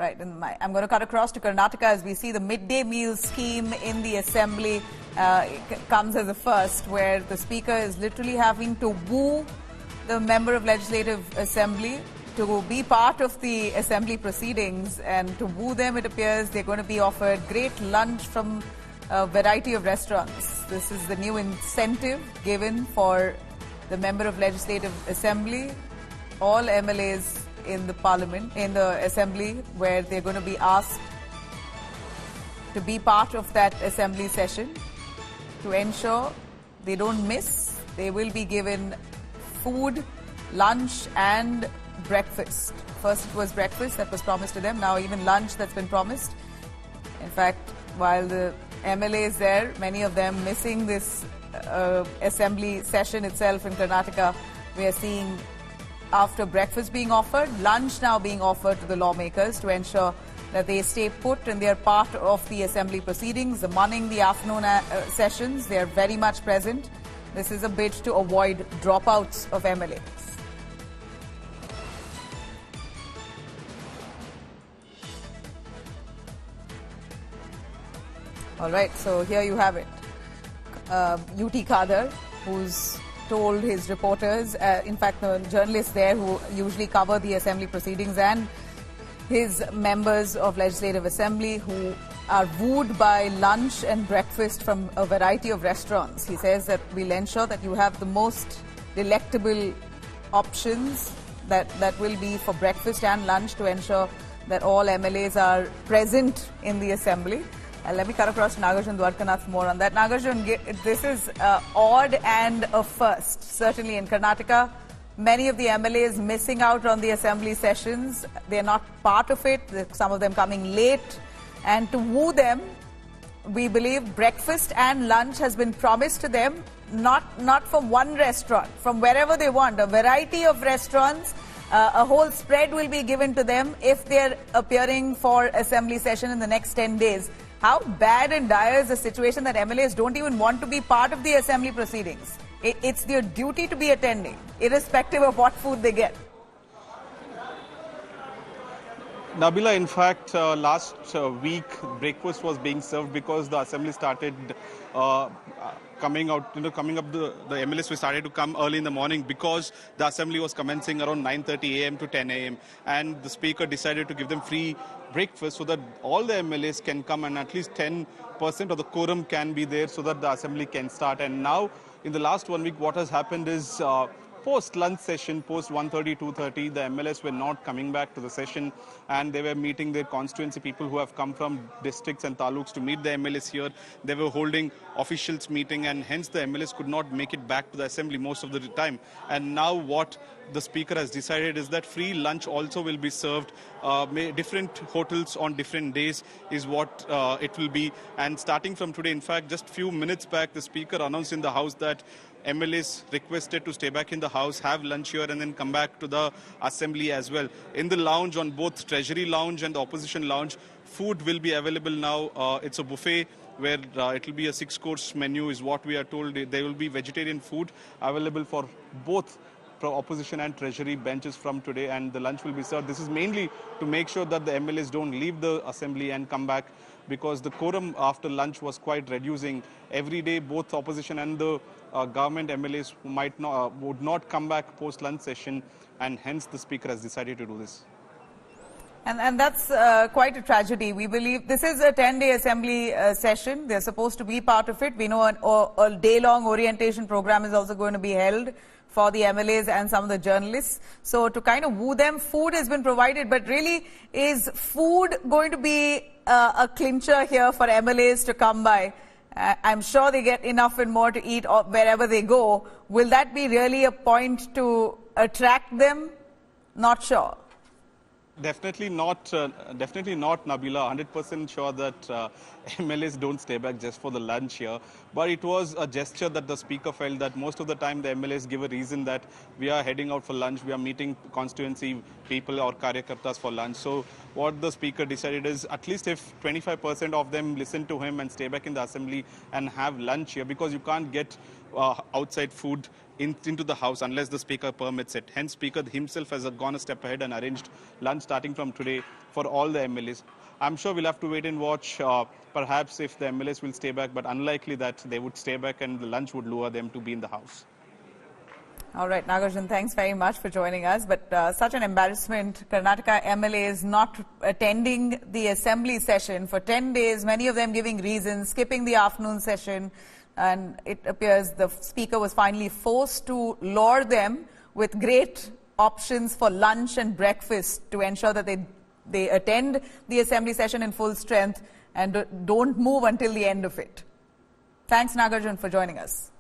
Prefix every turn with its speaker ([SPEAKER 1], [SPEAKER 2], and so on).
[SPEAKER 1] Right, and I'm going to cut across to Karnataka as we see the midday meal scheme in the Assembly comes as a first, where the Speaker is literally having to woo the member of Legislative Assembly to be part of the Assembly proceedings, and to woo them, it appears they're going to be offered great lunch from a variety of restaurants. This is the new incentive given for the member of Legislative Assembly, all MLAs in the Parliament, in the Assembly, where they're going to be asked to be part of that Assembly session to ensure they don't miss. They will be given food, lunch and breakfast. First it was breakfast that was promised to them, now even lunch that's been promised. In fact, while the MLAs there, many of them missing this Assembly session itself in Karnataka, we are seeing after breakfast being offered, lunch now being offered to the lawmakers to ensure that they stay put and they are part of the Assembly proceedings. The morning, the afternoon sessions, they are very much present. This is a bid to avoid dropouts of MLAs. All right, so here you have it. UT Khadar, who's told his reporters, in fact the journalists there who usually cover the Assembly proceedings, and his members of Legislative Assembly who are wooed by lunch and breakfast from a variety of restaurants. He says that we'll ensure that you have the most delectable options that will be for breakfast and lunch to ensure that all MLAs are present in the Assembly. Let me cut across to Nagarjun Dwarkanath for more on that. Nagarjun, this is odd and a first. Certainly in Karnataka, many of the MLAs missing out on the Assembly sessions. They're not part of it, some of them coming late. And to woo them, we believe breakfast and lunch has been promised to them, not from one restaurant, from wherever they want. A variety of restaurants, a whole spread will be given to them if they're appearing for Assembly session in the next 10 days. How bad and dire is the situation that MLAs don't even want to be part of the Assembly proceedings? It's their duty to be attending, irrespective of what food they get.
[SPEAKER 2] Nabila, in fact, last week breakfast was being served because the Assembly started coming up, the MLAs we started to come early in the morning because the Assembly was commencing around 9:30 a.m. to 10 a.m. and the Speaker decided to give them free breakfast so that all the MLAs can come and at least 10% of the quorum can be there so that the Assembly can start. And now, in the last 1 week, what has happened is post-lunch session, post 1:30, 2:30, the MLAs were not coming back to the session and they were meeting their constituency people who have come from districts and taluks to meet the MLAs here. They were holding officials meeting and hence the MLAs could not make it back to the Assembly most of the time. And now what the Speaker has decided is that free lunch also will be served. Different hotels on different days is what it will be. And starting from today, in fact, just few minutes back, the Speaker announced in the House that MLAs requested to stay back in the House, have lunch here and then come back to the Assembly as well. In the lounge, on both Treasury Lounge and the Opposition Lounge, food will be available now. It's a buffet where it will be a 6-course menu is what we are told. There will be vegetarian food available for both Opposition and Treasury benches from today, and the lunch will be served. This is mainly to make sure that the MLAs don't leave the Assembly and come back, because the quorum after lunch was quite reducing. Every day, both Opposition and the government MLAs would not come back post-lunch session, and hence the Speaker has decided to do this.
[SPEAKER 1] And that's quite a tragedy. We believe this is a 10-day Assembly session. They're supposed to be part of it. We know a day-long orientation program is also going to be held for the MLAs and some of the journalists. So to kind of woo them, food has been provided. But really, is food going to be a clincher here for MLAs to come by? I'm sure they get enough and more to eat wherever they go. Will that be really a point to attract them? Not sure.
[SPEAKER 2] Definitely not, Nabila. 100% sure that MLAs don't stay back just for the lunch here. But it was a gesture that the Speaker felt that most of the time the MLAs give a reason that we are heading out for lunch, we are meeting constituency people or karyakartas for lunch. So what the Speaker decided is at least if 25% of them listen to him and stay back in the Assembly and have lunch here, because you can't get outside food into the House unless the Speaker permits it. Hence, Speaker himself has gone a step ahead and arranged lunch starting from today for all the MLAs. I'm sure we'll have to wait and watch, perhaps if the MLAs will stay back, but unlikely that they would stay back and the lunch would lure them to be in the House.
[SPEAKER 1] All right, Nagarjun, thanks very much for joining us. But such an embarrassment, Karnataka MLAs not attending the Assembly session for 10 days, many of them giving reasons, skipping the afternoon session. And it appears the Speaker was finally forced to lure them with great options for lunch and breakfast to ensure that they attend the Assembly session in full strength and don't move until the end of it. Thanks, Nagarjun, for joining us.